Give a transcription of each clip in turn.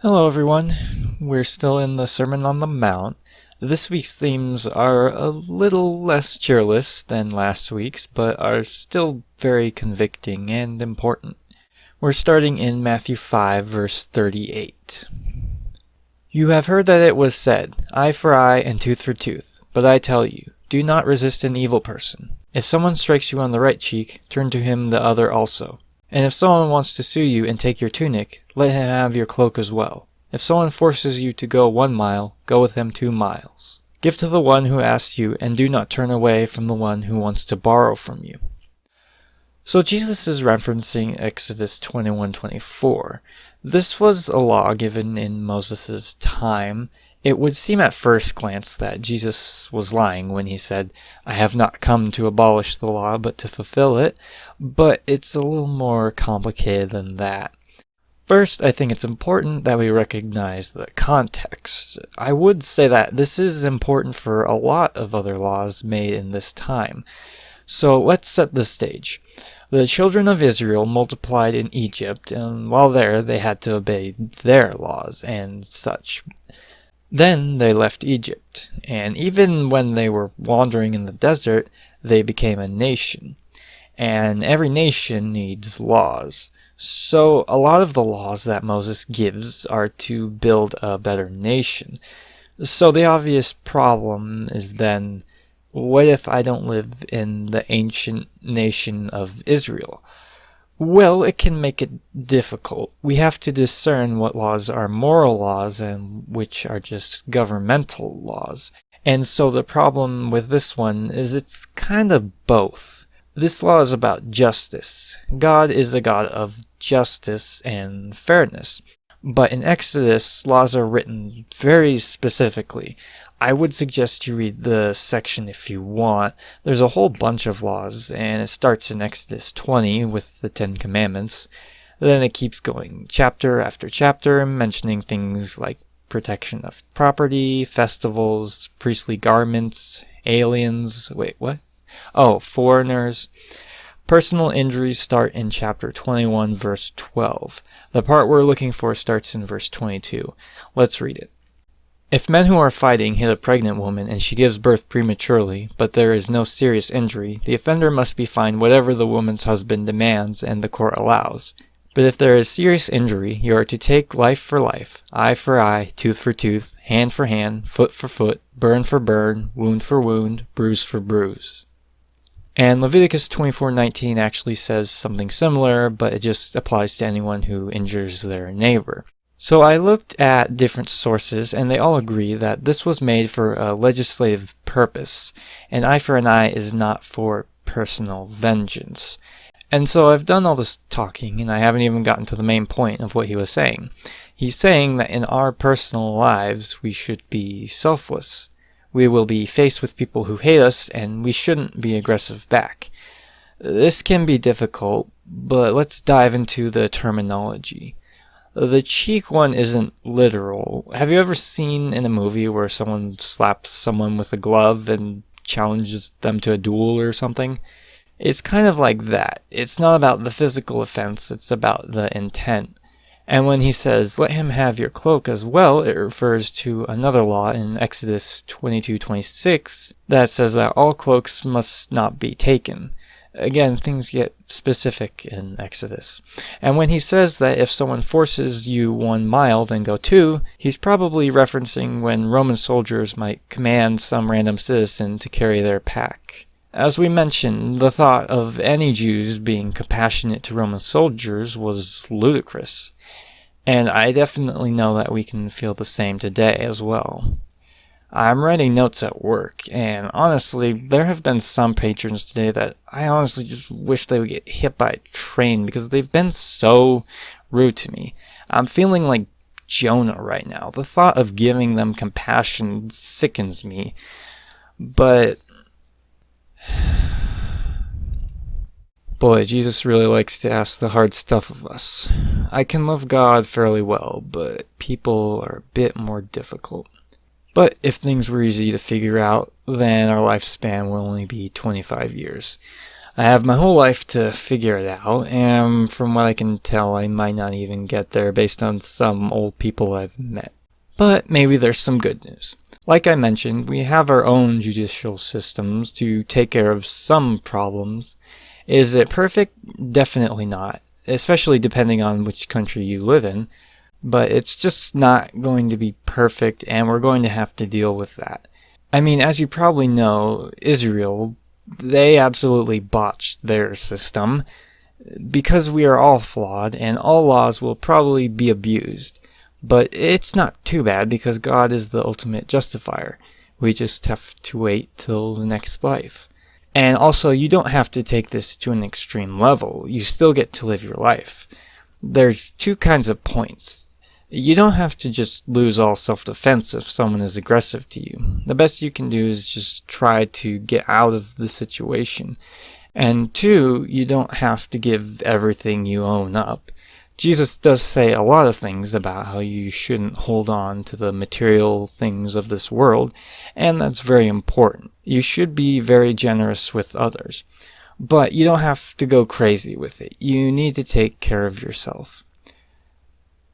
Hello, everyone. We're still in the Sermon on the Mount. This week's themes are a little less cheerless than last week's, but are still very convicting and important. We're starting in Matthew 5, verse 38. You have heard that it was said, eye for eye and tooth for tooth. But I tell you, do not resist an evil person. If someone strikes you on the right cheek, turn to him the other also. And if someone wants to sue you and take your tunic, let him have your cloak as well. If someone forces you to go 1 mile, go with him 2 miles. Give to the one who asks you, and do not turn away from the one who wants to borrow from you. So Jesus is referencing Exodus 21:24. This was a law given in Moses' time. It would seem at first glance that Jesus was lying when he said, I have not come to abolish the law, but to fulfill it. But it's a little more complicated than that. First, I think it's important that we recognize the context. I would say that this is important for a lot of other laws made in this time. So let's set the stage. The children of Israel multiplied in Egypt, and while there they had to obey their laws and such. Then they left Egypt, and even when they were wandering in the desert, they became a nation. And every nation needs laws. So a lot of the laws that Moses gives are to build a better nation. So the obvious problem is then, what if I don't live in the ancient nation of Israel? Well, it can make it difficult. We have to discern what laws are moral laws and which are just governmental laws. And so the problem with this one is it's kind of both. This law is about justice. God is a God of justice and fairness. But in Exodus, laws are written very specifically. I would suggest you read the section if you want. There's a whole bunch of laws, and it starts in Exodus 20 with the 10 Commandments. Then it keeps going chapter after chapter, mentioning things like protection of property, festivals, priestly garments, aliens. Wait, what? Oh, foreigners. Personal injuries start in chapter 21, verse 12. The part we're looking for starts in verse 22. Let's read it. If men who are fighting hit a pregnant woman and she gives birth prematurely, but there is no serious injury, the offender must be fined whatever the woman's husband demands and the court allows. But if there is serious injury, you are to take life for life, eye for eye, tooth for tooth, hand for hand, foot for foot, burn for burn, wound for wound, bruise for bruise. And Leviticus 24:19 actually says something similar, but it just applies to anyone who injures their neighbor. So I looked at different sources, and they all agree that this was made for a legislative purpose. An eye for an eye is not for personal vengeance. And so I've done all this talking, and I haven't even gotten to the main point of what he was saying. He's saying that in our personal lives, we should be selfless. We will be faced with people who hate us, and we shouldn't be aggressive back. This can be difficult, but let's dive into the terminology. The cheek one isn't literal. Have you ever seen in a movie where someone slaps someone with a glove and challenges them to a duel or something? It's kind of like that. It's not about the physical offense, it's about the intent. And when he says, let him have your cloak as well, it refers to another law in Exodus 22:26 that says that all cloaks must not be taken. Again, things get specific in Exodus. And when he says that if someone forces you 1 mile, then go 2, he's probably referencing when Roman soldiers might command some random citizen to carry their pack. As we mentioned, the thought of any Jews being compassionate to Roman soldiers was ludicrous. And I definitely know that we can feel the same today as well. I'm writing notes at work, and honestly, there have been some patrons today that I honestly just wish they would get hit by a train because they've been so rude to me. I'm feeling like Jonah right now. The thought of giving them compassion sickens me. But boy, Jesus really likes to ask the hard stuff of us. I can love God fairly well, but people are a bit more difficult. But if things were easy to figure out, then our lifespan will only be 25 years. I have my whole life to figure it out, and from what I can tell, I might not even get there based on some old people I've met. But maybe there's some good news. Like I mentioned, we have our own judicial systems to take care of some problems. Is it perfect? Definitely not, especially depending on which country you live in. But it's just not going to be perfect, and we're going to have to deal with that. I mean, as you probably know, Israel, they absolutely botched their system because we are all flawed and all laws will probably be abused. But it's not too bad because God is the ultimate justifier. We just have to wait till the next life. And also, you don't have to take this to an extreme level. You still get to live your life. There's two kinds of points. You don't have to just lose all self-defense if someone is aggressive to you. The best you can do is just try to get out of the situation. And two, you don't have to give everything you own up. Jesus does say a lot of things about how you shouldn't hold on to the material things of this world, and that's very important. You should be very generous with others, but you don't have to go crazy with it. You need to take care of yourself.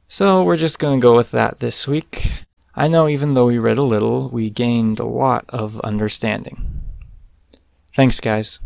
So we're just going to go with that this week. I know even though we read a little, we gained a lot of understanding. Thanks, guys.